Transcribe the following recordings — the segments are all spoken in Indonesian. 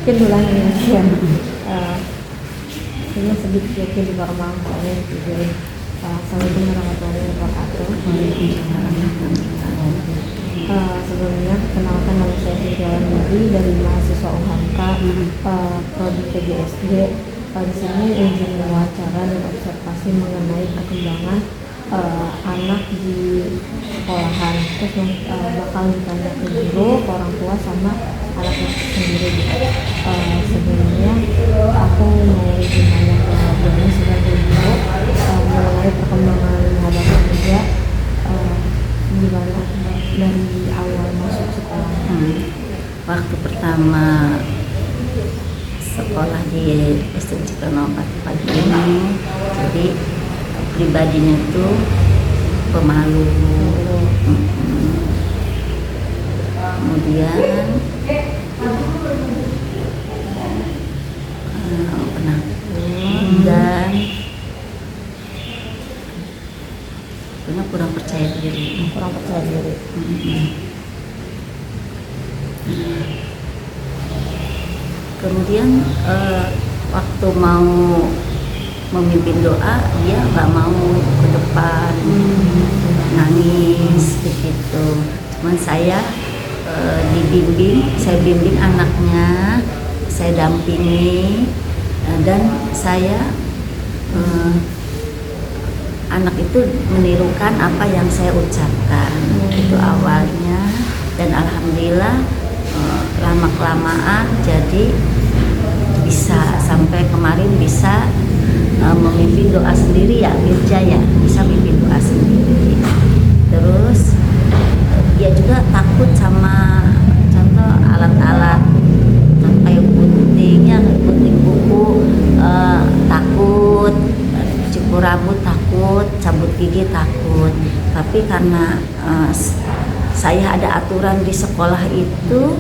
mungkin ulang ini ya. Ini sedikit yakin di normal soalnya jadi assalamualaikum warahmatullahi wabarakatuh. Sebelumnya perkenalkan, nama saya Sitiawan Budi dari mahasiswa UHAMK prodi PGSD. Di sini izin wawancara dan observasi mengenai perkembangan anak di sekolahan, terus bakal ditanya ke guru, ke orang tua sama anaknya sendiri gitu. Sebelumnya aku mau izin tanya ke Doni sebagai guru mengenai perkembangan hadapan juga gimana dari awal masuk sekolah. Waktu pertama sekolah di SD Cikoneng pagi ini, jadi pribadinya itu pemalu. Kemudian penakut dan kurang percaya diri. Kemudian waktu mau memimpin doa, dia nggak mau ke depan, nangis begitu. Cuman saya saya bimbing anaknya, saya dampingi, dan saya anak itu menirukan apa yang saya ucapkan. Itu awalnya, dan alhamdulillah lama-kelamaan jadi bisa sampai kemarin bisa memimpin doa sendiri ya, Birja ya, bisa memimpin doa sendiri. Terus dia juga takut sama contoh alat-alat kayak gunting buku, takut, cukur rambut takut, cabut gigi takut. Tapi karena saya ada aturan di sekolah itu,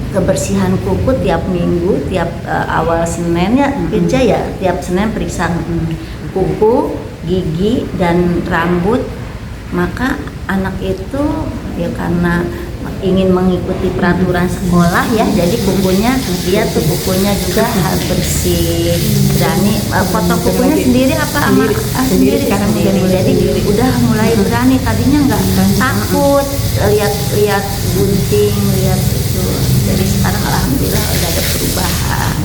kebersihan kuku tiap minggu, tiap awal Senin ya, Birja ya, tiap Senin periksa kuku, gigi, dan rambut. Maka anak itu ya karena ingin mengikuti peraturan sekolah ya, jadi kukunya kukunya juga harus bersih, berani foto kukunya sendiri apa sendiri. Jadi udah mulai berani, tadinya nggak takut lihat gunting, lihat itu. Jadi sekarang alhamdulillah udah ada perubahan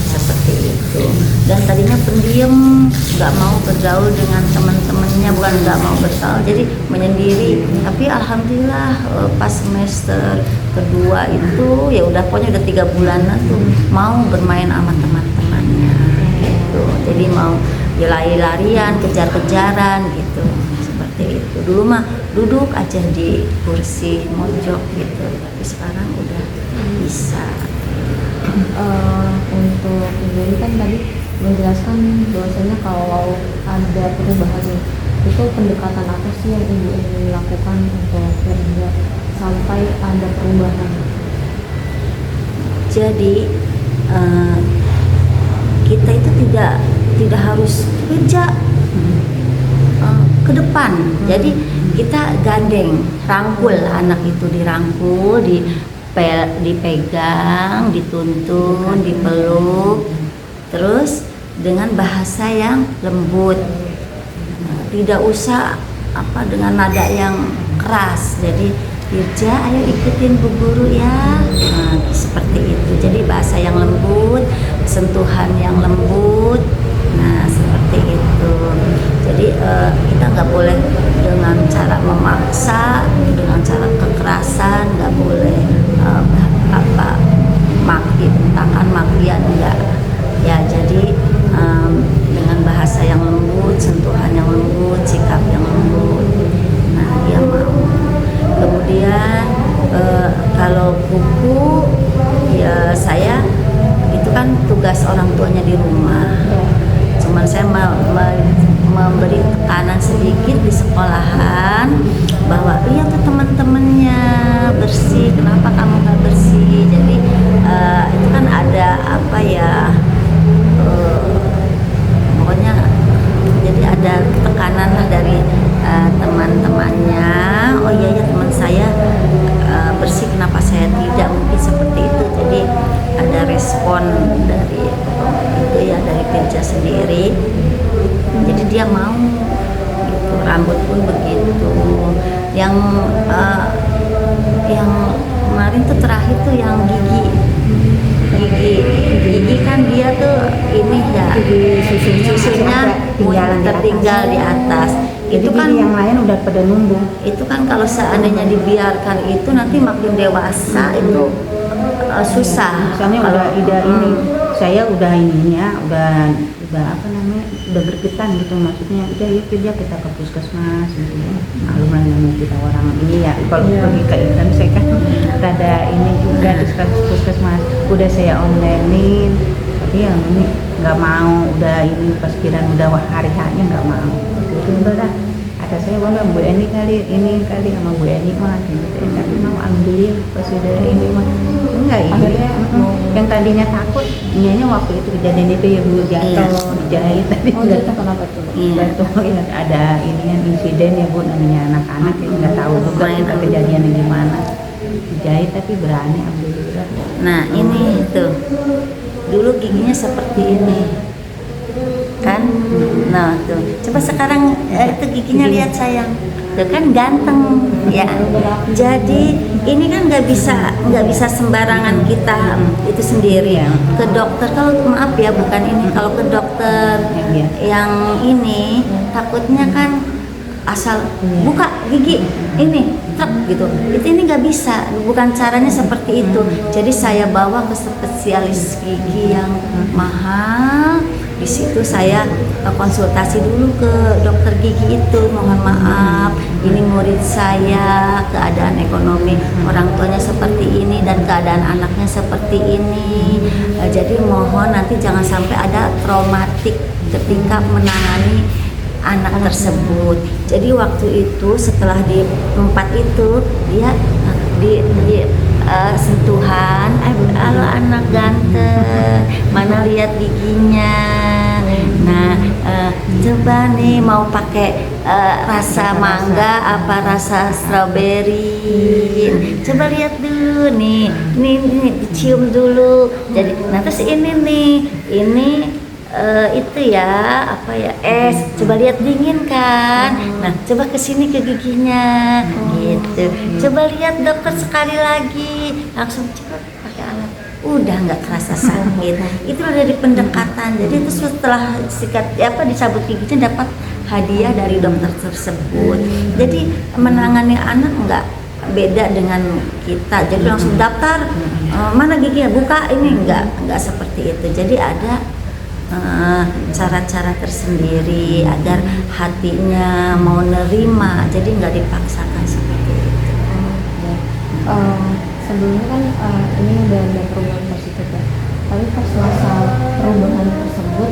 seperti itu. Dan tadinya pendiam, nggak mau bergaul dengan teman-temannya, bukan nggak mau bergaul, jadi menyendiri. Tapi alhamdulillah pas semester kedua itu ya udah, pokoknya udah 3 bulanan tuh mau bermain sama teman-temannya gitu. Jadi mau ya lari-larian, kejar-kejaran gitu, seperti itu. Dulu mah duduk aja di kursi mojok gitu, tapi sekarang udah bisa. Untuk jadi kan tadi menjelaskan bahwasanya kalau ada perubahan itu pendekatan apa sih yang ibu ingin lakukan untuk kerja sampai ada perubahan? Jadi kita itu tidak harus kerja ke depan. Jadi kita gandeng, rangkul anak itu, dirangkul, dipegang, dituntun, dipeluk, terus dengan bahasa yang lembut, tidak usah dengan nada yang keras. Jadi Birja, ayo ikutin Bu Guru ya, seperti itu. Jadi bahasa yang lembut, sentuhan yang lembut, seperti itu. Jadi kita nggak boleh dengan cara memaksa, dengan cara kekerasan, nggak boleh bentakan, makian, enggak ya. Jadi dengan bahasa yang lembut, sentuhan yang lembut, sikap yang lembut, dia mau. Kemudian kalau kuku ya, saya itu kan tugas orang tuanya di rumah. Cuman saya memberi tekanan sedikit di sekolahan bahwa iya tuh teman-temannya bersih, kenapa kamu nggak bersih? Jadi itu kan ada pokoknya jadi ada tekanan lah dari teman-temannya. Oh iya ya, teman saya bersih, kenapa saya tidak, mungkin seperti itu. Jadi ada eh, yang kemarin tuh terakhir tuh yang gigi kan dia tuh ini ya susunya tertinggal di atas. Itu kan yang lain udah pada numbuh. itu kan kalau seandainya dibiarkan itu nanti makin dewasa itu susah. Misalnya Kalau ini saya udah ininya udah apa namanya udah bergetan gitu, maksudnya udah yuk kerja kita ke puskesmas gitu ya. Malum lah namanya kita orang ini ya, kalau pergi ke Intan saya kan rada ini juga terus ke puskesmas udah saya onlinein, tapi yang ini nggak mau, udah ini pas kiraan udah hari hanya nggak mau gitu. Udah kata saya boleh Bu Eni kali sama Bu Eni mah gitu, tapi mau ambil pas udah ini mah enggak ini yang tadinya takut nyanya waktu itu kejadian itu ya Bu jatuh dijahit tadi. Oh, jatuh kenapa tuh? Jatuh ya ada ini yang insiden ya Bu, namanya anak-anak ya nggak tahu juga kita kejadiannya gimana, dijahit tapi berani alhamdulillah. Nah ini tuh dulu giginya seperti ini kan, nah tuh coba sekarang itu giginya lihat sayang, tuh kan ganteng ya. Jadi ini kan nggak bisa sembarangan kita itu sendiri ke dokter. Kalau maaf ya bukan ini, kalau ke dokter yang ini takutnya kan asal buka gigi ini truk gitu, ini nggak bisa, bukan caranya seperti itu. Jadi saya bawa ke spesialis gigi yang mahal. Di situ saya konsultasi dulu ke dokter gigi itu, mohon maaf ini murid saya keadaan ekonomi orang tuanya seperti ini dan keadaan anaknya seperti ini, jadi mohon nanti jangan sampai ada traumatik ketika menangani anak tersebut. Jadi waktu itu setelah di tempat itu dia di sentuhan, halo anak ganteng, mana lihat giginya. Nah, coba nih mau pakai rasa mangga apa rasa strawberry? Coba lihat dulu nih, dicium dulu. Jadi, nah terus ini nih, ini itu ya apa ya es, coba lihat dingin kan. Nah coba kesini ke giginya gitu, coba lihat dokter sekali lagi, langsung coba pakai alat, udah nggak kerasa sakit. Itu udah dari pendekatan. Jadi itu setelah dicabut giginya dapat hadiah dari dokter tersebut. Jadi menangani anak nggak beda dengan kita, jadi langsung daftar mana giginya buka ini, nggak seperti itu. Jadi ada cara-cara tersendiri agar hatinya mau nerima, jadi nggak dipaksakan seperti itu. Sebelumnya kan ini udah ada perubahan positif ya, tapi pas masa perubahan tersebut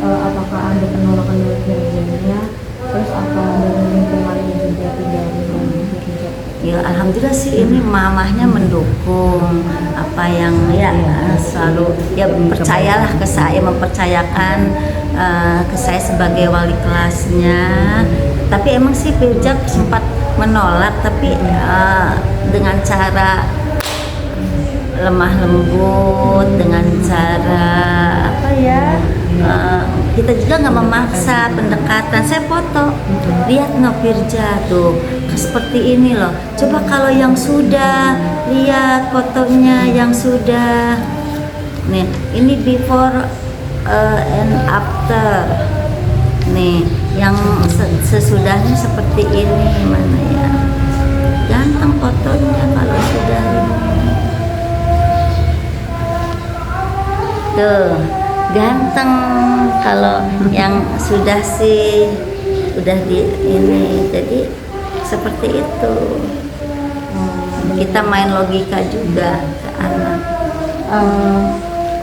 apakah ada penolakan dari keluarganya, terus apa dari lingkungannya juga tidak berhijab? Ya alhamdulillah sih ini mamahnya mendukung apa yang ya selalu ya percayalah ke saya, mempercayakan ke saya sebagai wali kelasnya. Tapi emang sih Firja sempat menolak, tapi dengan cara lemah lembut, dengan cara apa ya, kita juga nggak memaksa pendekatan. Saya foto, lihat no Firja tuh seperti ini loh, coba kalau yang sudah, lihat fotonya yang sudah nih, ini before and after nih, yang sesudahnya seperti ini, mana ya ganteng fotonya kalau sudah tuh ganteng. Kalau yang sudah sih udah di ini, jadi seperti itu. Kita main logika juga ke anak.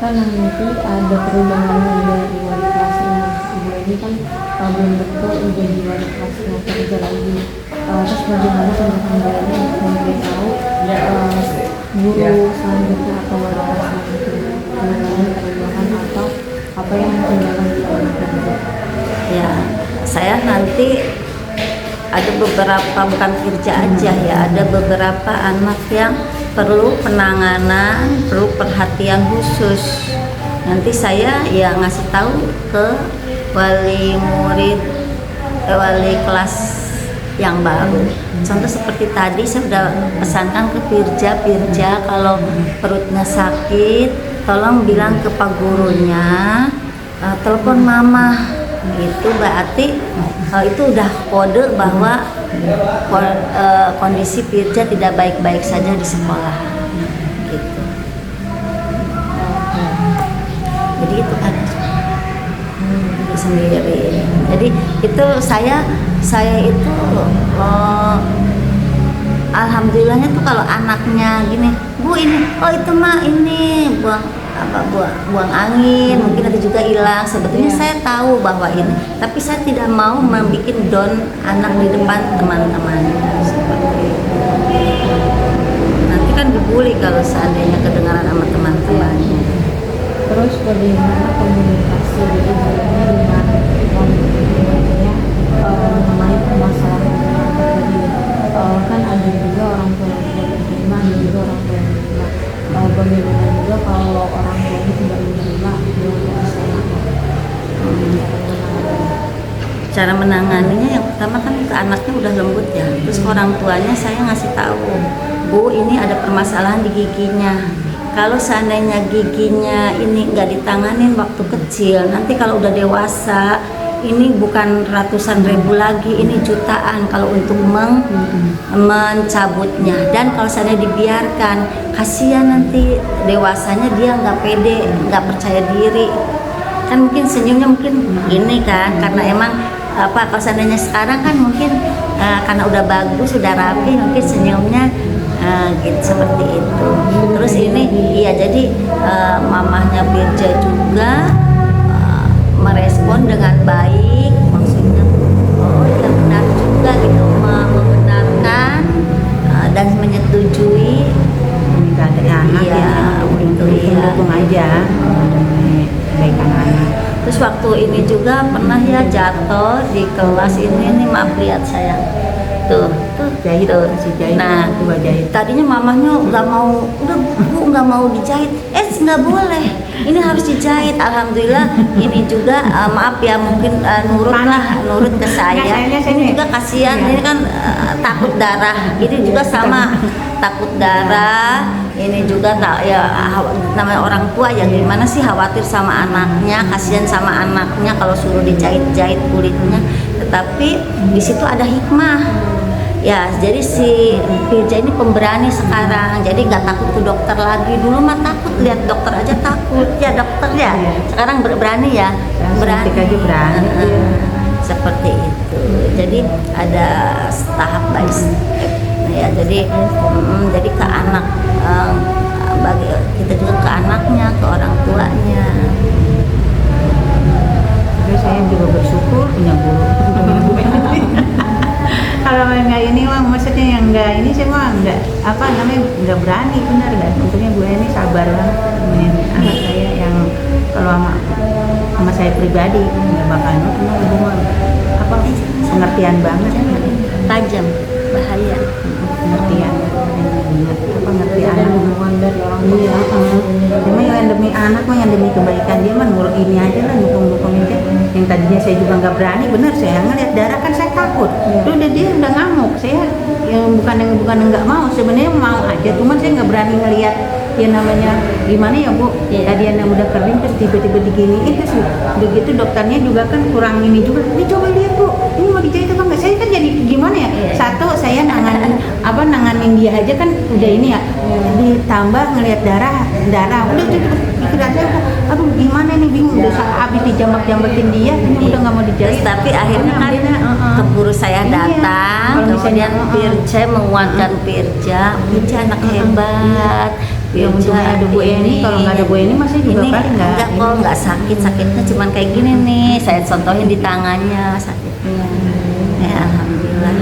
Kan nanti ada perubahan dari wali kelasnya ibu ini kan belum betul menjadi wali kelasnya kerja lagi. Terus bagaimana teman-teman ini untuk memberitahu guru selanjutnya atau wali kelas selanjutnya mengenai perubahan atau apa yang dikerjakan di dalam kerja? Ya, saya nanti ada beberapa, bukan Firja aja ya, ada beberapa anak yang perlu penanganan, perlu perhatian khusus. Nanti saya ya ngasih tahu ke wali murid, wali kelas yang baru. Contoh seperti tadi saya sudah pesankan ke Pirja kalau perutnya sakit, tolong bilang ke pak gurunya telepon mama. Itu berarti itu udah kode bahwa kondisi Pirja tidak baik-baik saja di sekolah. Gitu. Jadi itu kan sendiri. Jadi itu saya itu alhamdulillahnya tuh kalau anaknya gini, Bu ini, oh itu mah ini buang angin, mungkin ada juga hilang. Sebetulnya saya tahu bahwa ini, tapi saya tidak mau membuat down anak di depan teman-teman. Nanti kan dibully kalau seandainya kedengaran sama teman-temannya. Terus bagaimana komunikasi ibunya dengan suaminya mengenai permasalahan yang terjadi? Kan ada juga orang tua yang tidak menerima, ada juga orang tua yang menerima. Bagaimana juga kalau orang tua itu tidak menerima, bagaimana Cara menanganinya yang pertama kan ke anaknya udah lembut ya. Terus ke orang tuanya saya ngasih tahu, Bu ini ada permasalahan di giginya. Kalau seandainya giginya ini nggak ditanganin waktu kecil, nanti kalau udah dewasa ini bukan ratusan ribu lagi, ini jutaan kalau untuk mencabutnya. Dan kalau seandainya dibiarkan, kasihan nanti dewasanya dia nggak pede, nggak percaya diri. Kan mungkin senyumnya mungkin ini kan, karena emang kalau seandainya sekarang kan mungkin karena udah bagus, udah rapi, mungkin senyumnya gitu seperti itu. Terus ini iya, jadi mamahnya Pirja juga merespon dengan baik, maksudnya oh ya benar juga gitu, membenarkan dan menyetujui pernikahan anak iya, untuk mendukung aja kebaikan anak. Terus waktu ini juga pernah ya jatuh di kelas ini maaf lihat saya tuh Jahit, tuh. masih jahit. Nah Coba jahit. tadinya mamahnya nggak mau, udah Bu nggak mau dijahit, nggak boleh, ini harus dijahit. Alhamdulillah ini juga maaf ya mungkin nurut ke saya. Ini juga kasihan, ini kan takut darah, ini juga sama takut darah. Ini juga namanya orang tua ya, gimana sih khawatir sama anaknya, kasihan sama anaknya kalau suruh dijahit-jahit kulitnya. Tetapi di situ ada hikmah. Ya, jadi si Pirja ini pemberani sekarang, jadi nggak takut ke dokter lagi. Dulu mah takut, lihat dokter aja takut. Ya dokter ya, sekarang berani ya, berani. Aja berani. Seperti itu. Jadi ada tahap by step. Ya, jadi ke anak, bagi kita juga ke anaknya, ke orang tuanya. Terus saya juga bersyukur punya guru. Kalau nggak ini mah, maksudnya yang nggak ini saya mah nggak berani, benar nggak? Untungnya gue ini sabar banget dengan anak saya yang kalau sama saya pribadi nggak bakal ibu mah pengertian banget, Tajam, bahaya. pengertian ngerti anak hubungan dari orang tua. iya. Cuma yang demi anak mah, yang demi kebaikan dia mah nurut ini aja lah, dukung aja. Yang tadinya saya juga nggak berani, benar saya ngeliat darah kan saya takut. Udah dia udah ngamuk, saya yang bukan nggak mau, sebenarnya mau aja, cuman saya nggak berani ngeliat ya namanya gimana ya Bu, tadi yang udah kering terus tiba-tiba digini itu sih. Udah gitu dokternya juga kan kurang ini juga, ini coba lihat Bu, ini mau dijahit apa enggak? Saya kan jadi gimana ya, satu saya nanganin dia aja kan udah ini ya, ditambah ngelihat darah udah ikut aja Bu, aduh gimana nih, bingung, udah habis dijambak-jambakin dia, ini udah nggak mau dijahit. Tapi akhirnya kan keburu saya datang, kemudian Pirja menguatkan Pirja anak hebat. Ya untungnya ada Bu Eni, kalau nggak ada Bu Eni masih juga ini paling nggak sakitnya cuman kayak gini nih, saya contohin di tangannya sakitnya. Alhamdulillah.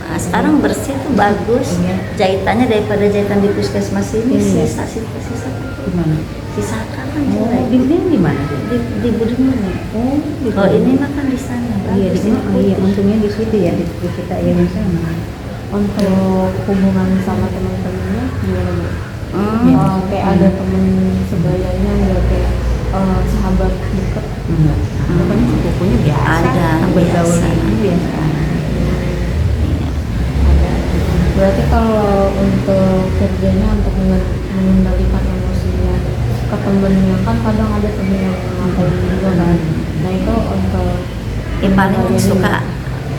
Nah, sekarang bersih tuh bagus, jahitannya daripada jahitan di puskesmas ini sisa gimana? Sisa kan Di mana? di Budiman. Oh ini mah kan di sana. Iya, untungnya di situ ya, di kita ya di sana. Untuk hubungan sama teman-temannya gimana Bu? Kayak ada teman sebayanya nggak, kayak sahabat dekat? Pokoknya sepupunya biasa, Ada, bergaul biasa. ini biasa. temennya kan kadang ada temen yang ngapain juga kan. Nah itu untuk Paling suka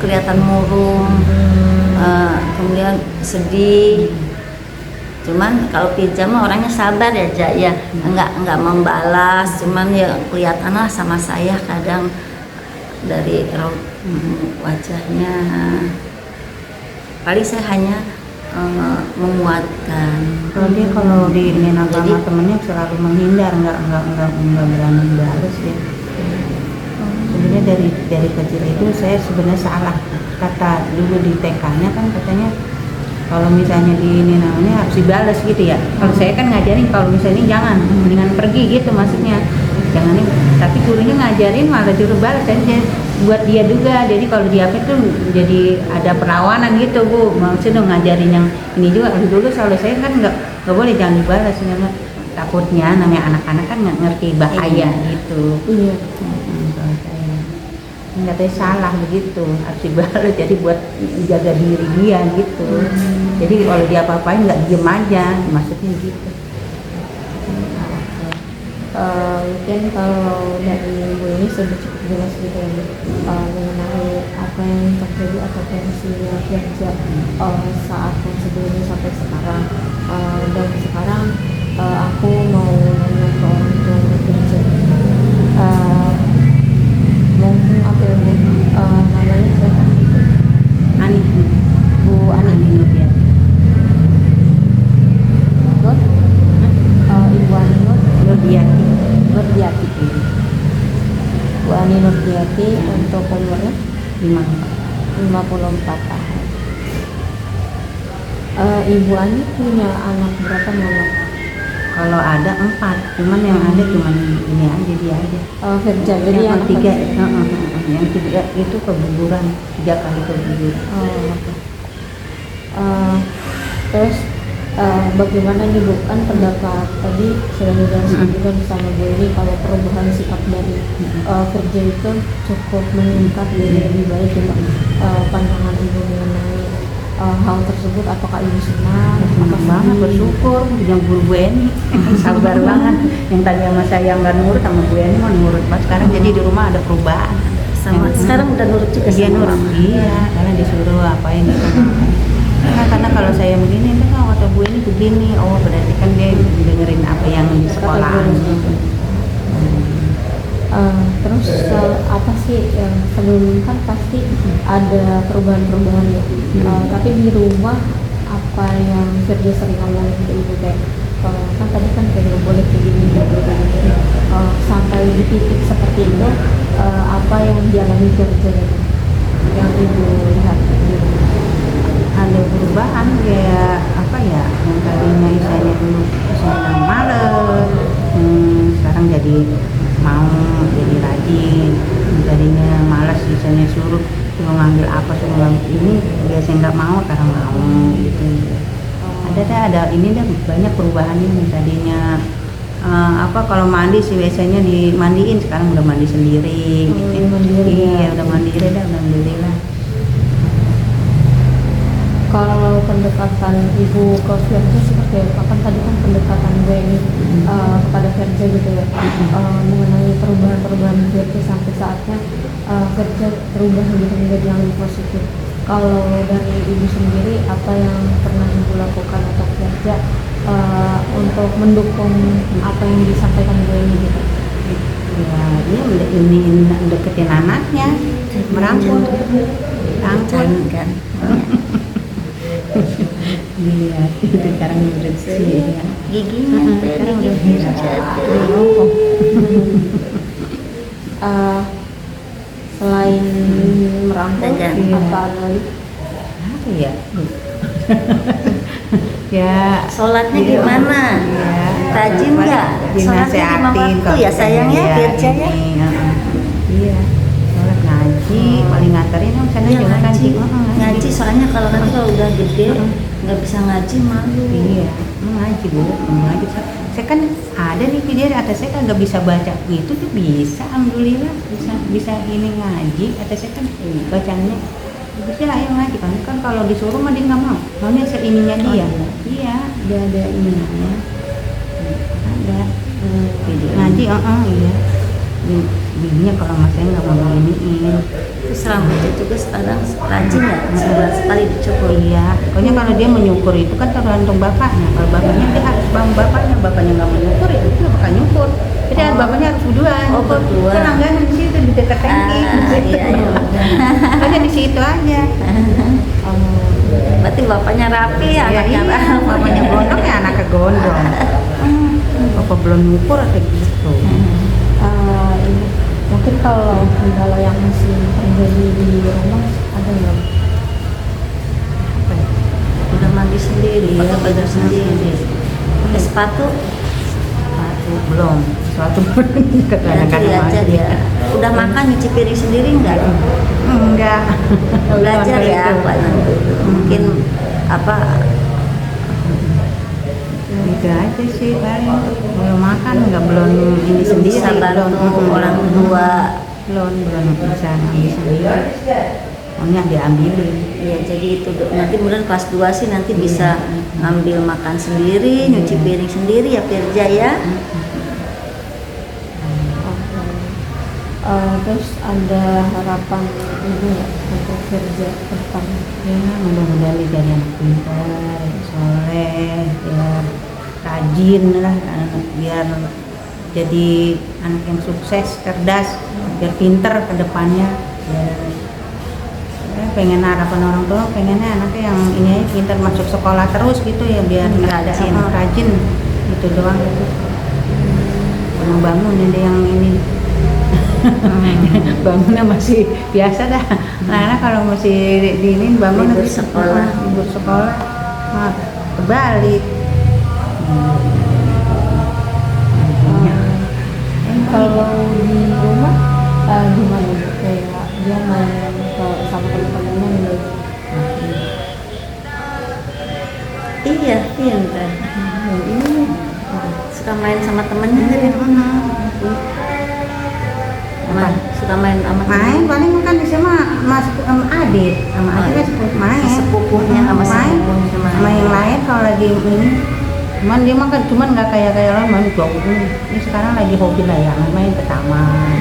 kelihatan murung, kemudian sedih. Cuman kalau Pirja mah orangnya sabar ya, Ja, ya, nggak membalas, cuman ya kelihatan lah sama saya kadang dari raut wajahnya. Paling saya hanya menguatkan. Kalau dia kalau di sama Jadi- temennya selalu menghindar, nggak berani balas ya. Sebenarnya dari kecil itu saya sebenarnya salah kata dulu di TK-nya kan katanya kalau misalnya di ini namanya harus dibalas gitu ya. Kalau saya kan ngajarin kalau misalnya jangan, mendingan pergi gitu maksudnya. Jangan ini, tapi gurunya ngajarin malah juru balas saya buat dia juga. Jadi kalau dia apa itu jadi ada perlawanan gitu Bu. Maksudnya ngajarin yang ini juga. Dulu selalu saya kan nggak boleh jangan dibalas karena takutnya namanya anak-anak kan nggak ngerti bahaya gitu. iya. Kalau saya nggak tahu salah begitu harus dibalas jadi buat jaga diri dia gitu. Jadi kalau dia apa-apain nggak diem aja maksudnya gitu. Mungkin kalau dari Ibu ini sudah cukup jelas gitu ya Bu, mengenai apa yang terjadi atau kondisinya kerja saat yang sebelumnya sampai sekarang. Dan sekarang aku mau nanya ke orang tua kerja. Mungkin apa ya Bu, namanya siapa? Ani, Bu Ani. ya. Nur? Ibu Ani Nurdiati. Nurdiati. Bu Ani Nurdiati untuk umurnya 54 tahun. Ibu Ani punya anak berapa Mama? Kalau ada 4, cuman yang ada cuman ini aja dia aja. Firja, jadi yang yang ketiga, yang 3 itu keguguran 3 kali keguguran. oke. Terus bagaimana nih Bu, kan pendapat tadi sudah dijelaskan juga bersama Bu ini kalau perubahan sikap dari kerja itu cukup meningkat jadi lebih baik gitu. Pandangan Ibu mengenai hal tersebut, apakah Ibu senang? Senang banget, bersyukur punya guru Bu Eni. Sabar banget. Yang tadi sama saya nggak nurut sama Bu Eni mau nurut banget. Sekarang jadi di rumah ada perubahan. Sama sekarang udah nurut juga Dia sama nurut. Mama. Iya, karena disuruh apain itu. Karena kalau saya begini, kan kata Bu Eni begini. Oh berarti kan dia dengerin apa yang di sekolah. Terus apa sih yang sebelum kan pasti ada perubahan-perubahan ya. Tapi di rumah apa yang kerja sering ngomongin ke Ibu kayak kan tadi kan kayak nggak boleh kayak gini, nggak boleh kayak gini. Sampai di titik seperti itu apa yang dialami kerja gitu yang Ibu lihat di rumah? Ada perubahan kayak apa ya, yang tadinya misalnya dulu saya males, sekarang jadi mau, jadi rajin. Yang tadinya malas misalnya suruh ngambil apa, suruh ngambil ini, biasanya nggak mau, sekarang mau gitu. Ada ini dah banyak perubahannya. Yang tadinya apa kalau mandi sih biasanya dimandiin, sekarang udah mandi sendiri. Mandiri Iya ya. udah mandiri dah, alhamdulillah. Kalau pendekatan Ibu ke Firja seperti apa? Kan tadi kan pendekatan gue ini kepada Firja gitu ya, mengenai perubahan-perubahan Firja sampai saatnya Firja berubah gitu menjadi yang lebih positif. Kalau dari Ibu sendiri, apa yang pernah Ibu lakukan atau Firja untuk mendukung apa yang disampaikan gue ini gitu? Ya dia ini deketin anaknya, merangkul, rangkul. Kan. Iya, itu sekarang udah bersih ya. Giginya Sekarang dari udah Firja. Selain merangkul, Dan apa ada lagi? Apa ya? Ya Sholatnya iya. gimana? Iya. Rajin nggak? Sholatnya lima waktu ya sayangnya Firja ya. Iya. Sholat ngaji, paling nganterin yang sana Iya juga ngaji, ngaji. ngaji soalnya kalau nanti kalau udah gede nggak bisa ngaji malu. Iya, ngaji Bu, ngaji. Saya kan ada nih video atas saya kan nggak bisa baca itu tuh bisa, alhamdulillah bisa ini ngaji. Atas saya kan bacanya bisa ayo ngaji kan kalau disuruh mah dia nggak maunya seininya dia. Iya, dia ada ininya. Ada. video. Ngaji, iya. Bibinya kalau mas saya nggak mau beginiin. Terus rambutnya juga sekarang rajin ya, sebulan sekali dicukur. Iya, pokoknya kalau dia menyukur itu kan tergantung bapaknya. Kalau bapaknya dia harus bangun bapaknya nggak menyukur ya itu nggak bakal nyukur. Jadi bapaknya harus berdua. Oh, berdua. Kan langganan di situ di dekat tangki. Iya, iya. Pokoknya di situ aja. Berarti bapaknya rapi, Ya, anaknya iya, rapi. bapaknya gondrong ya anaknya gondrong. Bapak belum nyukur atau gitu. Ini, mungkin kalau kendala yang masih terjadi di rumah ada nggak? Udah mandi sendiri, pakai baju sendiri. Pakai sepatu, Belum. Suatu nanti kadang-kadang diajar masih. ya. Udah makan nyuci piring sendiri enggak? Enggak. Belajar ya, Itu. Pak nanti. Mungkin apa? Gitu aja sih paling belum makan belum ini sendiri Bisa bantu orang tua. belum bisa ngambil sendiri maunya diambilin. Ya jadi itu nanti kemudian kelas 2 sih nanti bisa ngambil makan sendiri, nyuci piring sendiri ya Firja ya. Oke. Terus ada harapan ibu nggak untuk kerja ke depan? Ya mudah-mudahan dia jadi anak pintar, soleh, ya rajin lah biar jadi anak yang sukses, cerdas, biar pinter ke depannya. Ya, pengen harapan orang tua pengennya anaknya yang ini aja pintar masuk sekolah terus gitu ya biar nggak ada rajin gitu doang gitu. Mau bangun ada yang ini bangunnya masih biasa dah. Nah, kalau masih diinin bangun Libur habis sekolah. libur sekolah kebalik. Kalau di rumah gimana bu? Kayak dia main sama teman-temannya gitu. Iya, pintar. Ini suka main sama temennya kan ya? Suka main sama Main paling kan di sana masuk sama adik kan main sepupunya sama main sepupunya sama yang lain kalau lagi ini cuman dia mah kan cuman nggak kayak orang main jauh ini sekarang lagi hobi layangan main ke taman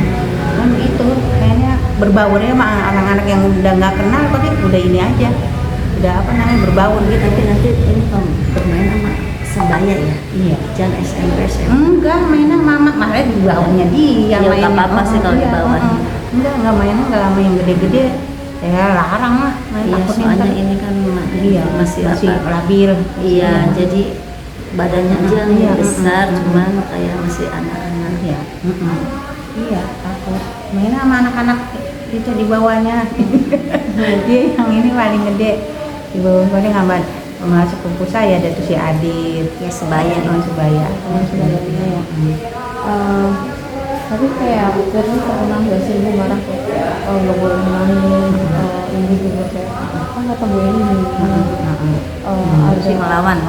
kan itu kayaknya berbaurnya sama anak-anak yang udah nggak kenal tapi udah ini aja udah apa namanya berbaur gitu. Tapi nanti ini kalau bermain sama sebaya ya? Iya. Jangan SMP SMP. Enggak, mainnya mama malah di bawahnya dia Ya, main. nggak apa-apa sih kalau di bawahnya. Enggak mainnya enggak sama yang gede-gede. Ya larang lah. Iya, soalnya ini kan masih apa? labil. Iya, jadi badannya aja Iya, besar, cuman kayak masih anak-anak. Iya. Iya, takut. Mainnya sama anak-anak itu di bawahnya. Dia yang ini paling gede. Di bawah paling ngambat sama sepupu saya ada tuh si Adit. Ya sebaya. Sebaya. Sebenarnya ya. Tapi kayak Firly pernah nggak sih ibu marah nggak boleh nangis, ibu juga kayak kan kata bu ini ada melawan.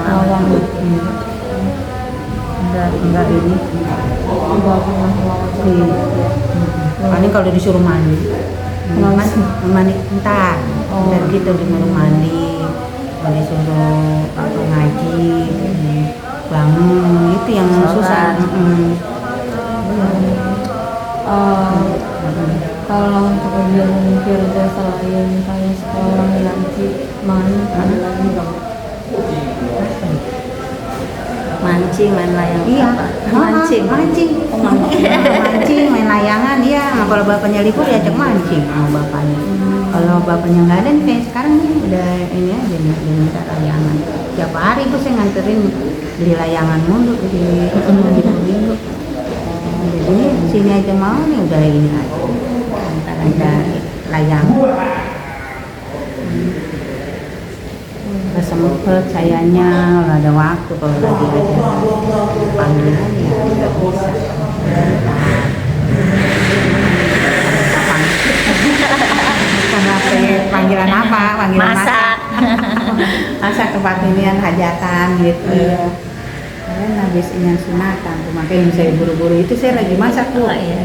Enggak ini. nggak pernah melawan Iya. Paling kalau disuruh mandi. Mandi entar. Dan gitu disuruh mandi. Kalau disuruh apa ngaji, bangun itu yang susah. Kalau untuk kegiatan Firza selain misalnya sekolah nanti main ada lagi nggak? Mancing, main layang. Iya, apa? Mancing. Mancing, main layangan, iya. Nah, kalau bapaknya libur ya ajak mancing sama bapaknya. Kalau bapaknya nggak ada nih kayak sekarang nih udah ini aja nih, minta layangan. Tiap hari tuh saya nganterin beli layangan mulu di minggu. Jadi sini aja mau nih udah ini aja. Ada layangan. Nggak sempet sayanya kalau ada waktu kalau lagi ada panggilan ya nggak bisa. Panggilan apa? Panggilan Masak. Masak tempat inian hajatan gitu. Kalian habis ini sunatan, makanya saya buru-buru itu saya lagi masak tuh. Oh, iya.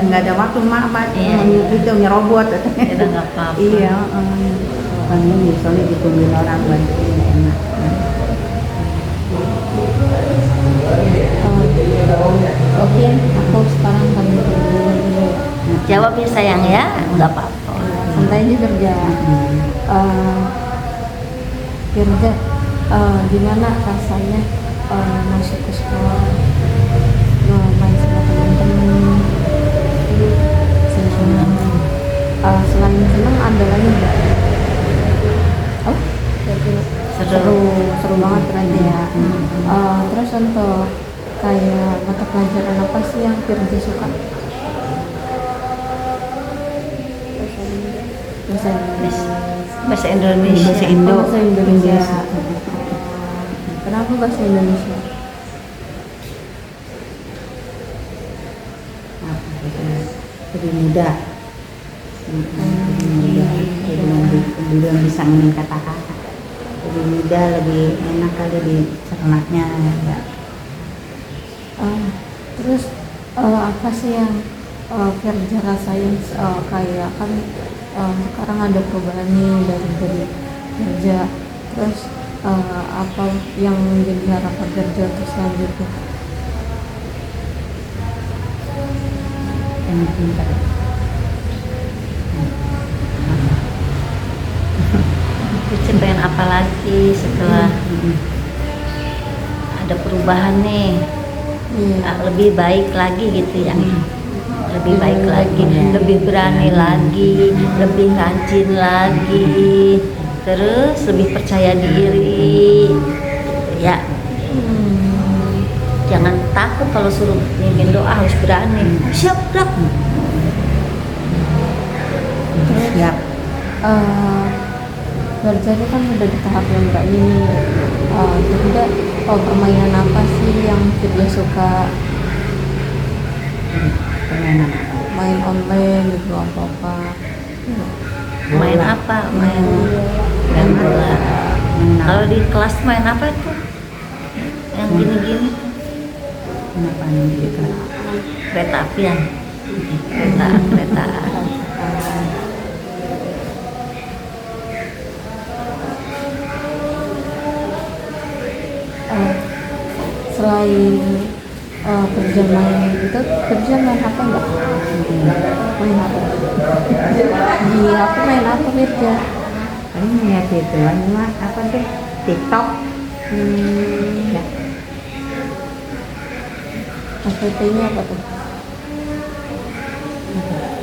Nggak ada waktu mak Iya. itu nyerobot. Kita nggak apa-apa. Iya. Kan ini soalnya ditungguin orang bantuin enak. Oke, aku sekarang pamit dulu ya. Jawab ya sayang ya, nggak apa-apa. Santai aja kerja. Kerja, gimana rasanya masuk ke sekolah, main sama teman-teman, senang. Selain senang ada lagi nggak? Oh, seru, seru banget berarti ya. Terus untuk kayak mata pelajaran apa sih yang Firza suka? Bahasa Inggris. Bahasa Indonesia. Bahasa Indo. Bahasa Indonesia. Kenapa bahasa Indonesia? Lebih mudah. Lebih mudah. Belum bisa ngomong kata-kata. Lebih mudah, lebih enak kali di cernanya. Ya. Terus apa sih yang Firza rasain kayak kan sekarang ada perubahan nih dari kerja, terus apa yang menjadi harapan kerja untuk selanjutnya? Yang pintar. Cici pengen apa lagi setelah ada perubahan nih? Lebih baik lagi gitu ya. Lebih baik lagi, lebih berani lagi, lebih rajin lagi, terus lebih percaya diri ya. Jangan takut kalau suruh mimpin doa, harus berani. Siap dak. Siap. Kerja itu kan udah di tahap yang kayak ini, juga permainan apa sih yang Firza suka? Permainan. Main online gitu apa-apa. Main apa? Main bola. Kalau di kelas main apa itu? Yang gini-gini? Kenapa gitu? Kereta apian. Kereta. Selain kerja main itu, kerja main apa enggak? Main apa? Di HP main apa kerja? Paling lihat itu, apa tuh? TikTok. Ya. APT-nya apa tuh?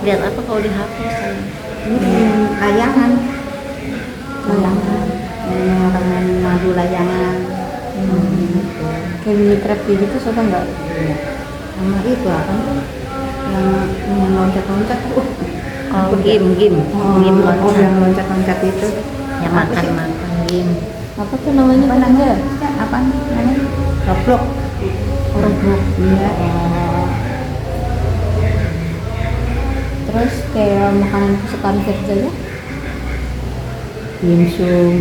Lihat apa kalau di HP saya? Layangan. Orang main madu layangan. Kayak mini trap gitu suka nggak? Sama itu apa tuh? Yang loncat-loncat tuh. Oh, game Game loncat. yang loncat-loncat itu. Yang makan game. Apa tuh namanya? Apa namanya? Apa namanya? Roblox. Roblox. Iya. Terus kayak makanan kesukaan kerjanya? Dimsum.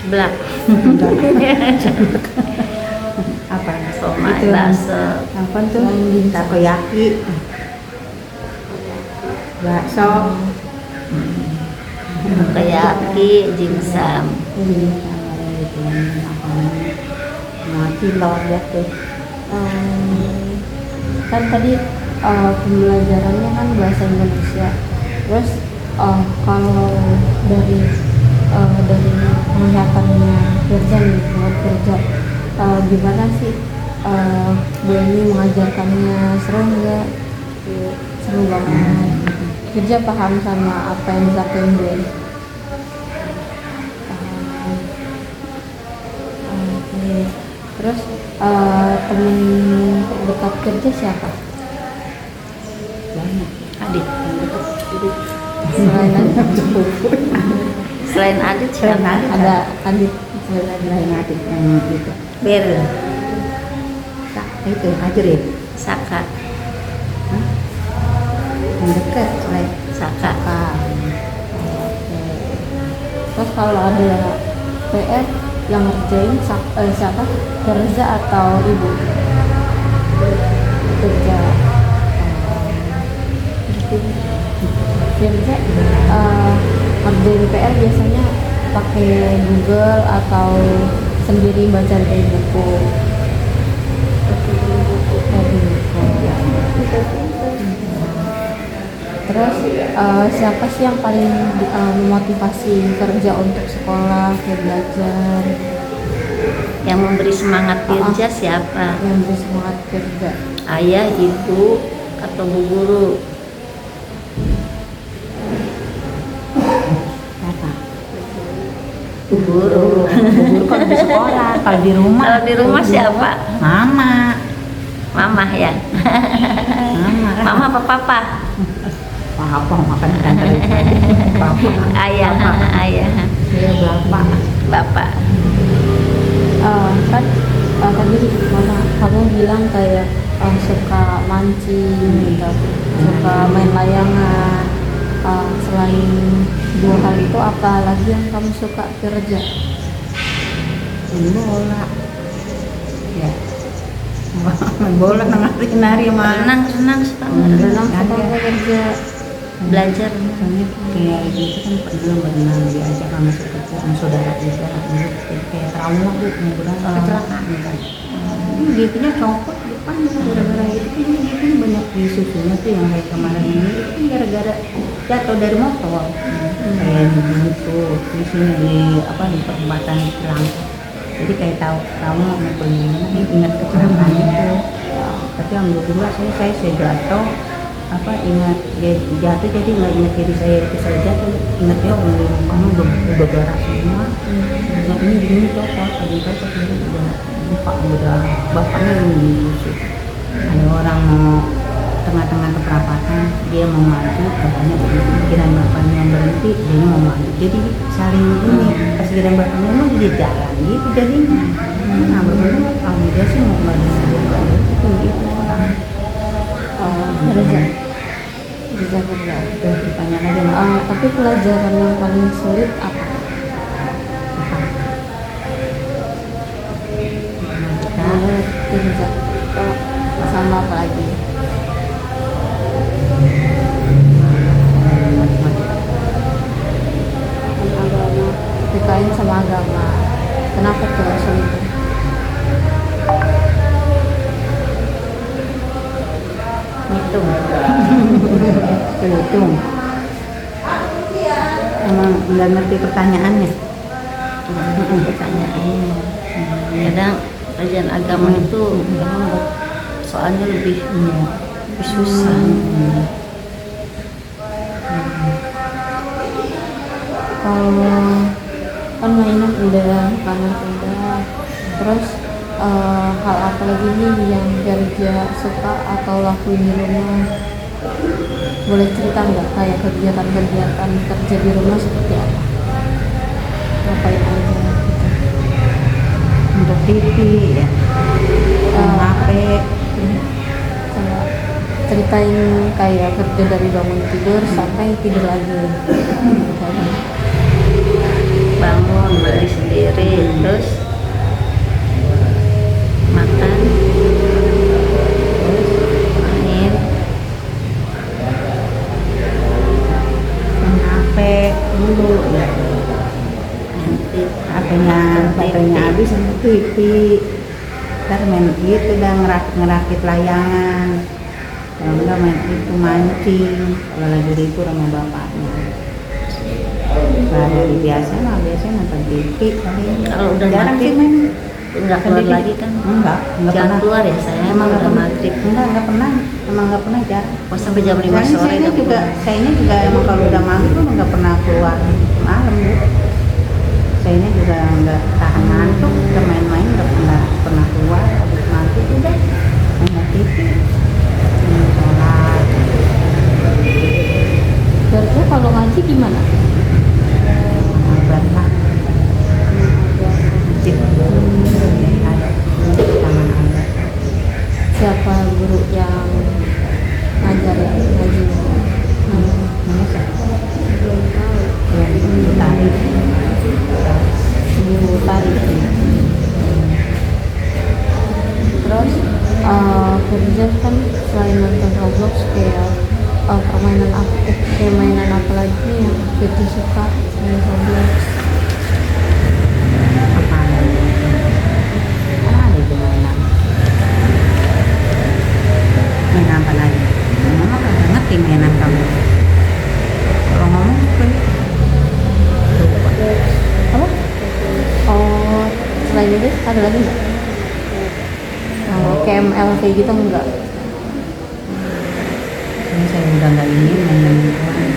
Seblak. Apa? Somai, Itu. bakso. Apa tuh? Takoyaki. Bakso. Takoyaki, dimsum. Cilor ya tuh. Kan tadi pembelajarannya kan bahasa Indonesia. Terus kalau dari penglihatannya kerja nih, buat kerja gimana sih Bu Eni mengajarkannya, seru nggak? Seru banget. Kerja paham sama apa yang disampaikan Bu Eni? Oke. Terus temen terdekat kerja siapa? Adit. Selain Selain Adit siapa? ada Adit. Selain adik yang itu. Beril, Itu Ajrit. Saka, Yang dekat selain Saka. Terus kalau ada PR yang ngerjain siapa? Firza atau ibu? Firza. Firza ngerjain PR biasanya pakai Google atau sendiri baca dari buku. Dari buku. Terus siapa sih yang paling memotivasi kerja untuk sekolah, ke belajar, Yang memberi semangat kerja siapa? yang bersemangat kerja? Ayah, ibu, atau bu guru? Apa? Bu guru. Guru kalau di sekolah, kalau di rumah. Kalau di rumah siapa? Mama. Mama ya. Mama. Mama apa papa? Papa makan ikan teri. Papa. Ayah, ayah, Iya bapak. bapak. Kan tadi mama kamu bilang kayak suka mancing gitu, suka main layangan. Selain dua hal itu apa lagi yang kamu suka kerja? Main bola. Ya. Main bola nari mah. Renang suka nggak? Renang suka Ada. nggak kerja? Belajar. Soalnya kayak gitu kan belum pernah diajak sama saudara juga dulu kayak trauma bu mudah kecelakaan kan giginya copot depan gara-gara itu kan giginya banyak di susunya tuh yang kayak kemarin ini itu kan gara-gara jatuh dari motor kayak gitu di sini di apa di perempatan Cilangkap jadi kayak tahu trauma maupun ingat kecelakaan itu tapi alhamdulillah saya jatuh apa ingat dia jatuh jadi nggak ingat diri saya itu saya jatuh ingatnya kamu udah darah semua ingat ini gini copot tadi copot ini udah lupa udah bapaknya sih ada orang mau tengah-tengah keperapatan dia mau maju bapaknya berhenti kirain bapaknya yang berhenti dia mau maju jadi saling ini pas kirain bapaknya mau dia jalan gitu jadi nah berbeda kalau dia sih mau maju itu gitu orang kerja kerja. ditanya lagi Tapi pelajaran yang paling sulit apa? Menurut kerja sama apa lagi? Agama, PKN sama agama. Kenapa tuh sulit? Hitung emang nggak ngerti pertanyaannya Pertanyaannya. Kadang pelajaran agama itu kadang soalnya lebih susah. Kalau kan mainan udah, makanan udah, terus hal apa lagi nih yang kerja suka atau lakuin di rumah? Boleh cerita nggak kayak kegiatan-kegiatan kerja di rumah seperti apa? Ngapain aja gitu? untuk TV ya HP Sama ceritain kayak kerja dari bangun tidur sampai tidur lagi. Bangun beli sendiri terus makan terus main HP dulu ya nanti baterainya habis untuk TV ntar main gitu dan ngerakit layangan kalau enggak main itu mancing kalau lagi libur sama bapaknya hari biasa nonton TV kalau udah jarang maghrib sih main nggak keluar lagi kan? enggak Jangan pernah keluar ya saya emang udah nggak maghrib. enggak pernah emang nggak pernah jarang Oh, sampai jam 5 sore saya nggak juga keluar. juga emang kalau udah maghrib tuh nggak pernah keluar malam bu saya juga nggak tahan ngantuk kita main-main nggak pernah keluar habis maghrib udah main TV sholat Kerja kalau ngaji gimana? obat lah masjid ada taman obat Siapa guru yang ngajarin ngaji? namanya siapa Belum tahu. yang tari Ibu Tari. Terus kerja kan selain nonton Roblox kayak kayak mainan apa lagi nih yang kerja suka selain Roblox? apa Ada lagi nggak? KML kayak gitu enggak? Ini saya udah nggak ini main gituan.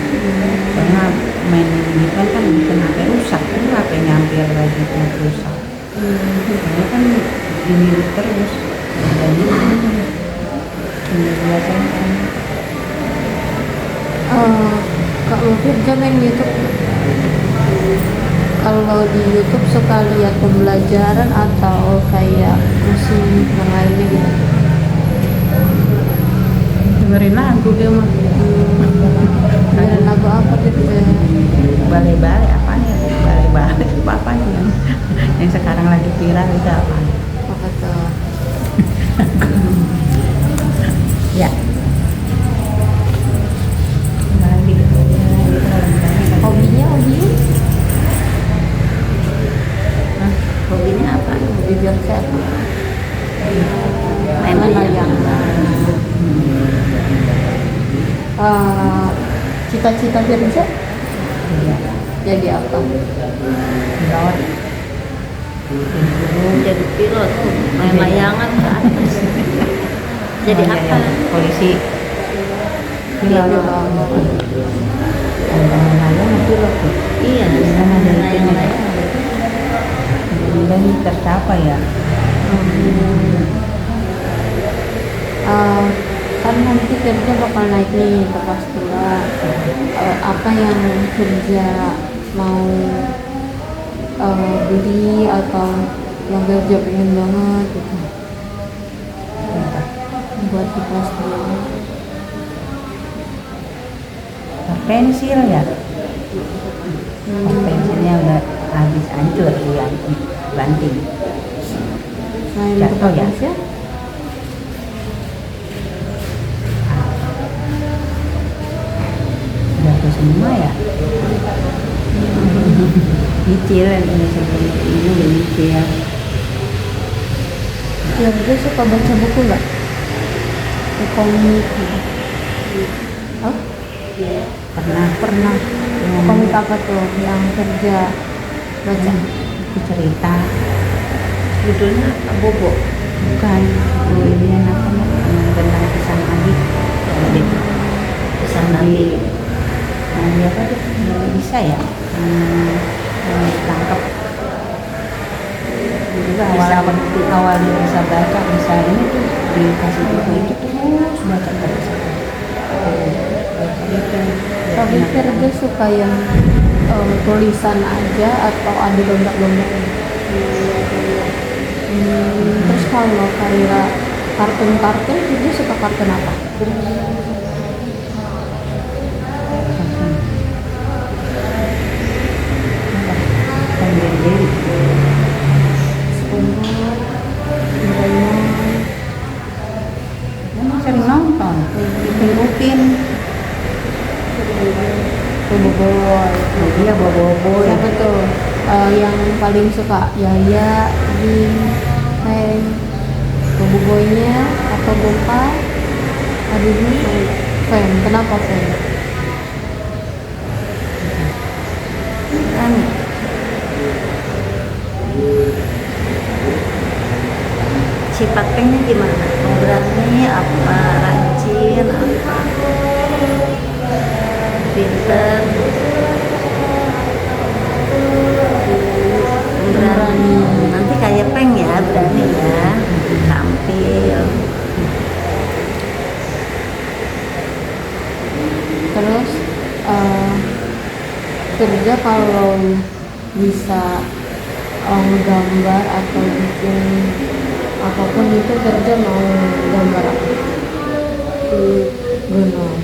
Karena main gituan kan bikin HP rusak, kan HP-nya hampir lagi rusak. Saya kan ini terus, jadi ini biasanya. Kalau Firja main YouTube, kalau di YouTube suka lihat pembelajaran atau kayak musik yang lainnya gitu? Dengerin lagu dia mah. Dengerin lagu apa gitu? Balai-balai apanya? Balai-balai apa yang sekarang lagi viral itu apa? Apa tuh? Ya. Lagi Hobinya? Hah? Hobinya apa? Hobi biasa. Main layang. Cita-cita Firja Iya. jadi apa? Pilot. Jadi pilot, main layangan ke atas. Jadi Oh, iya, apa? iya. Polisi. Pilot. Layang pilot tuh. Iya, Kan ada main itunya. layang. Dan tercapai ya. Kan nanti kerja bakal naik nih ke kelas 2. Apa yang kerja mau beli atau yang kerja pengen banget gitu buat di kelas 2? Pensil ya. Pensilnya udah habis hancur ya, banting. Selain Jatuh untuk ya? Indonesia, Jatuh semua ya. Nyicil ini sebelum ini udah nyicil. yang gue suka baca buku nggak? Komik gitu. Hah? Pernah. Komik apa tuh yang kerja baca? Itu cerita. Judulnya apa? Bobo. Bukan. Itu ini namanya tentang kisah Nabi. Jadi Pesan Nabi. dia apa tuh? Bisa ya. Tangkap. Juga awal dia bisa baca, bisa ini tuh dikasih buku itu terus baca terus. Tapi kerja suka yang tulisan aja atau ada gambar-gambarnya? Terus kalau kayak kartun-kartun, kerja suka kartun apa? SpongeBob, Doraemon, Emang sering nonton, Upin. Boboiboy. Dia bobo ya. Siapa tuh yang paling suka? Yaya, Bing, Feng, Boboiboynya atau Bopa? Adibi, Feng. Kenapa Feng? Kan sifat Pengnya gimana? Pemberani apa? Rajin apa? Pinter, berani. Nanti kayak Peng ya, berani ya, tampil. Terus kerja kalau bisa gambar atau bikin apapun itu kerja mau gambar apa? Gunung.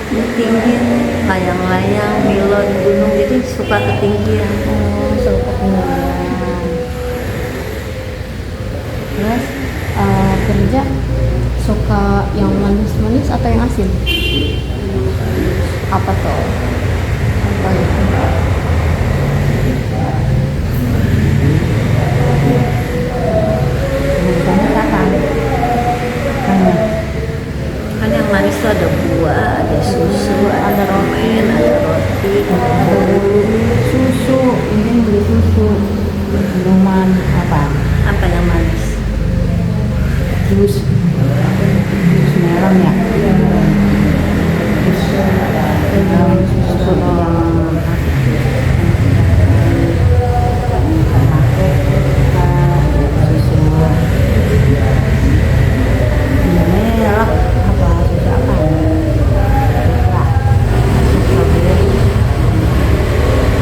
Tinggi, layang-layang, pilot, gunung itu suka ketinggian. Suka ketinggian. Terus kerja suka yang manis-manis atau yang asin? Apa tuh? Apa itu? Kan yang manis itu ada buah, ada susu, ada permen, ada roti, Ada susu, ini beli susu. Minuman apa? apa yang jus melon ya. Jus susu yang merah apa susu apa?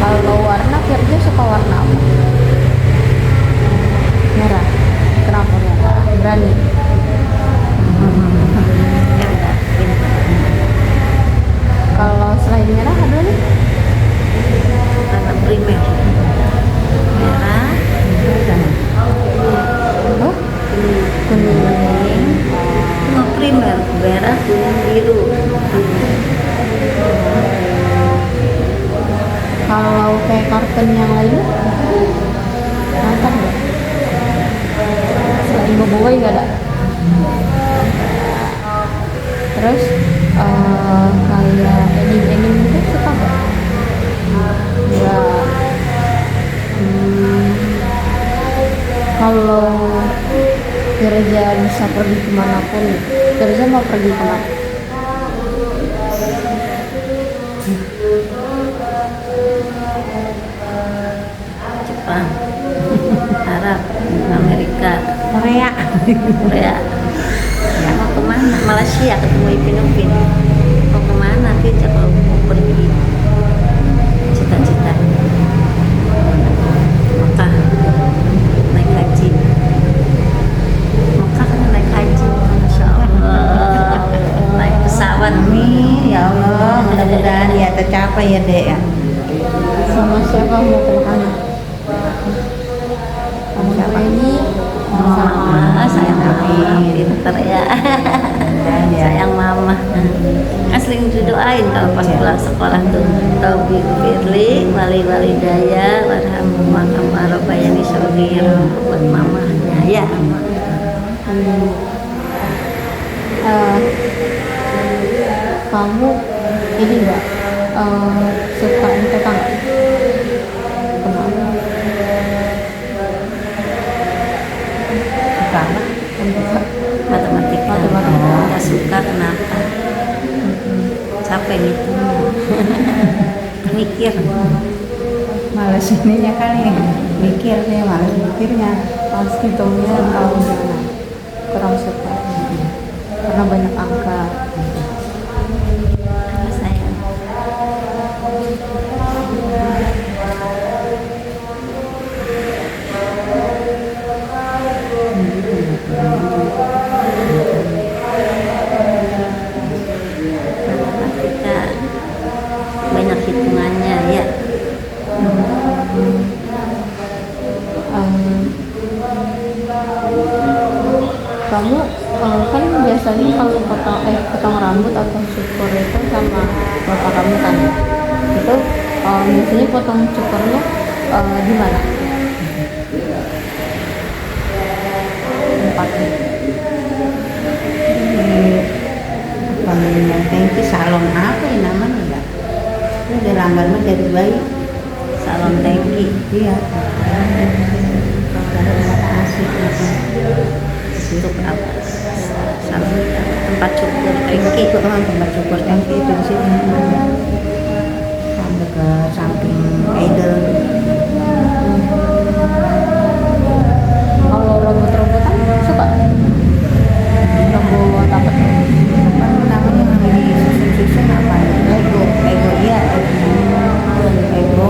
Kalau warna Firja suka warna apa? Merah. Kenapa merah? Berani. Kalau selain merah ada nih? Warna primer merah, Oh, kuning. cuma primer merah, kuning, biru. Kalau kayak kartun yang lainnya, nonton nggak? Selain Boboiboy nggak ada. Terus kayak anime itu suka nggak? Nggak. Kalau Firja bisa pergi kemanapun, Firja mau pergi kemana? Jepang, Arab, Amerika, Korea. Korea. Mau kemana? Malaysia, ketemu Ipin Upin. Mau kemana nanti kalau mau pergi? Cita-cita Mekah, naik haji. Mekah kan naik haji, Masya Allah. Naik pesawat. Amin ya Allah, mudah-mudahan ya tercapai ya Dek ya. Sama siapa mau ke mana? Sama siapa ini? Mama, sayang mama, pinter ya. Sayang mama. Asli didoain kalau pas pulang sekolah tuh. Taufiq Firli, wali daya, warhamhumma kama rabbayani shaghira, buat mamanya ya. Kamu ini enggak suka MTK nggak? Kenapa? Suka apa? MTK. Matematika. Matematika. Nggak suka kenapa? Capek gitu. Mikir. Males ininya kali, mikir saya males mikirnya. Pas hitungnya tahu gimana? Kurang suka. Karena banyak angka. Apa sayang? Matematika banyak hitungannya ya. Kamu kan biasanya kalau potong rambut atau cukur itu sama bapak kamu kan, itu biasanya potong cukurnya di mana tempatnya? Apa namanya? Thank you salon apa ya namanya ya? Ini udah langgar mah jadi bayi. Salon Tengki. Iya. Kalau kata asik gitu. Untuk apa? Salon tempat cukur Tengki. Itu kan tempat cukur tangki itu di sini. Sampai ke samping idol. Kalau robot-robotan suka? Robot apa tuh? Apa namanya yang lagi susun-susun apa? Lego, Lego iya. Lego.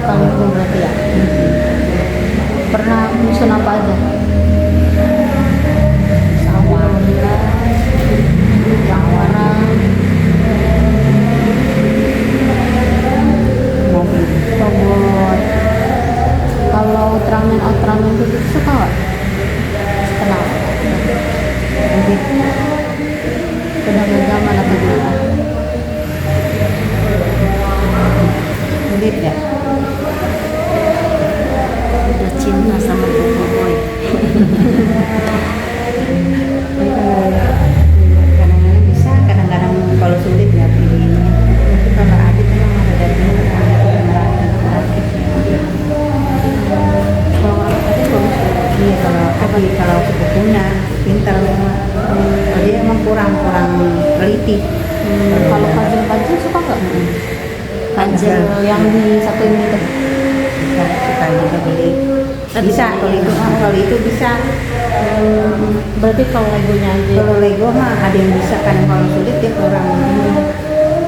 Kalau itu berarti ya. Pernah nyusun apa aja? Sawah, warna, Mobil. robot. Kalau Ultraman gitu suka nggak? Kenal? Mobil. Udah nggak zaman atau gimana? Mobil ya. Udah cinta sama Boboiboy. Jadi kadang-kadang bisa, kadang-kadang kalau sulit ya pilihnya. Tapi kalau adit memang ada dari dulu, merasa teliti. Kalau puzzle suka nggak? Puzzle. Yang di satu ini tuh. Suka juga beli. Bisa kalau itu bisa. Berarti kalau Legonya aja. Kalau Lego mah ada yang bisa kan, kalau sulit ya orang ini.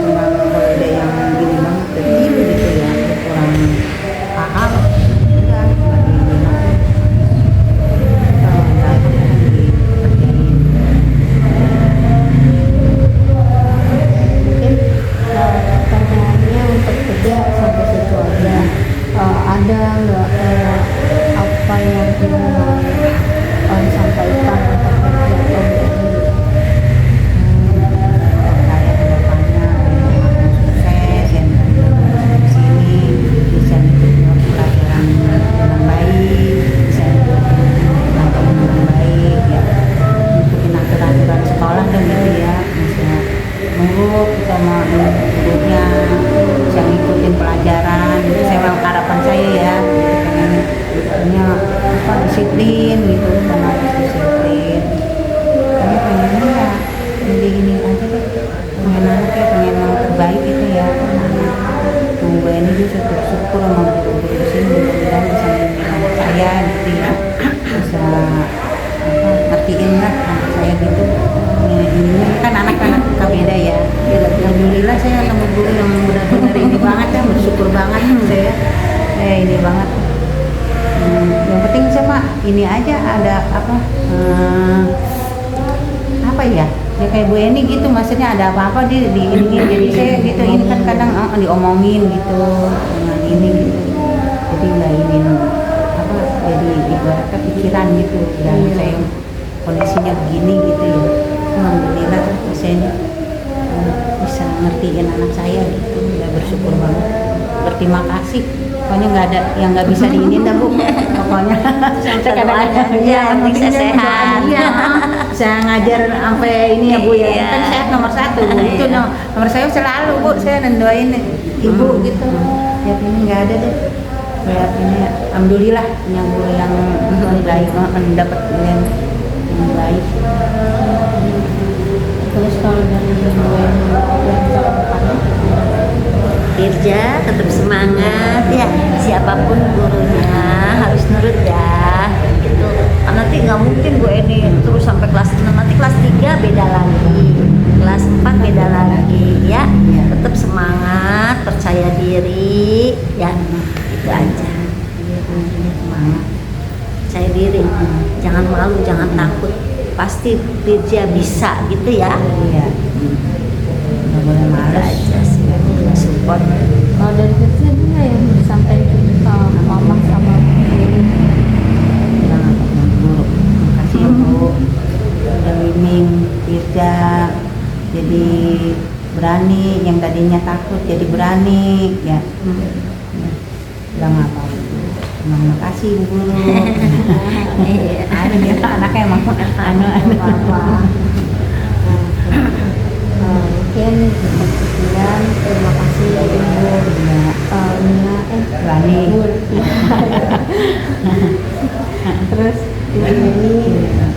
Kalau ada yang gini banget kecil gitu ya, kurang paham. Udah, nggak digunakan. Kalau nggak dikerjain. Mungkin pertanyaannya untuk kerja sampai situ aja. Ada nggak apa yang ingin disampaikan untuk kerja atau ini? Kayak kedepannya sukses yang di sini bisa ikut pelajaran dengan baik, bisa ikut pelajaran dengan baik ya, ikutin aturan sekolah dan gitu ya, bisa nurut sama gurunya, bisa ngikutin pelajaran. Itu saya harapan saya ya, punya apa disiplin gitu, sama disiplin. Saya pengennya ya ini aja deh, pengen anaknya pengen yang terbaik gitu ya. Tunggu ini juga bersyukur sama guru-guru di sini, mudah-mudahan bisa membimbing anak saya gitu ya, bisa apa ngertiin lah anak saya gitu. Ini kan anak-anak kita beda ya. Alhamdulillah saya sama guru yang benar-benar ini banget ya, bersyukur banget saya. Ini banget. Yang penting sama ini aja ada apa ya kayak Bu Eni gitu, maksudnya ada apa-apa di ini jadi saya gitu, ini kan kadang diomongin gitu dengan ini gitu, jadi nggak ini apa, jadi ibaratnya pikiran gitu, dan saya kondisinya begini gitu ya. Alhamdulillah saya bisa ngertiin anak saya gitu, ya bersyukur banget, berterima kasih. Pokoknya nggak ada yang nggak bisa diinin dah Bu, pokoknya saya kadang-kadang ya, bisa sehat. Saya ngajar sampai ini ya Bu ya, Iya. kan sehat nomor 1 Bu. Itu Iya. nomor saya selalu Bu, saya nendoain ibu gitu. Ya ini nggak ada deh. Ya ini alhamdulillah punya guru yang baik, dapat yang baik. Terus kalau dari yang bisa kedepannya? Irja tetap semangat ya, siapapun gurunya harus nurut ya gitu. Nanti nggak mungkin gue ini terus sampai kelas 6, nanti kelas 3 beda lagi, kelas 4 beda lagi ya. Tetap semangat, percaya diri ya, itu aja. Semangat. Percaya diri, jangan malu, jangan takut, pasti Irja bisa gitu ya. Iya. Nggak boleh Itu malas. aja sih, support. Kalau dari kecil gimana yang disampaikan ke mama sama ini? Bilang apa sama guru, makasih ya Bu, udah bimbing Irja jadi berani, yang tadinya takut jadi berani ya. Bilang apa, terima kasih Bu Guru. Ada dia anaknya emang Apa? Mungkin sekian, terima kasih Ibu Nia berani. Terus ini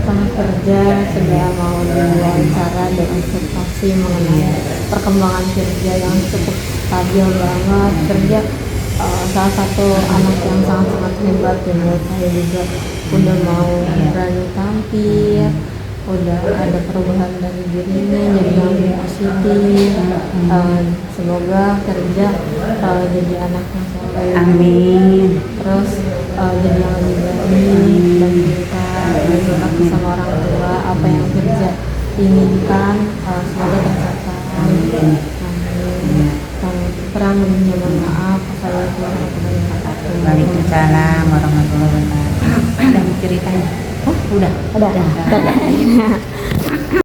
sama kerja sudah mau diwawancara dan observasi mengenai perkembangan kerja yang cukup stabil banget. Kerja salah satu anak yang sangat-sangat hebat dan menurut saya juga udah mau berani tampil, udah ada perubahan dari dirinya jadi yang lebih positif. Semoga kerja jadi anak yang soleh. Amin. Terus jadi yang lebih baik dan kita berbakti sama orang tua, apa yang kerja inginkan semoga tercapai. Amin. Kurang lebihnya mohon maaf. Assalamualaikum warahmatullahi wabarakatuh. Waalaikumsalam warahmatullahi wabarakatuh. Udah ceritain. Oh, udah. Udah.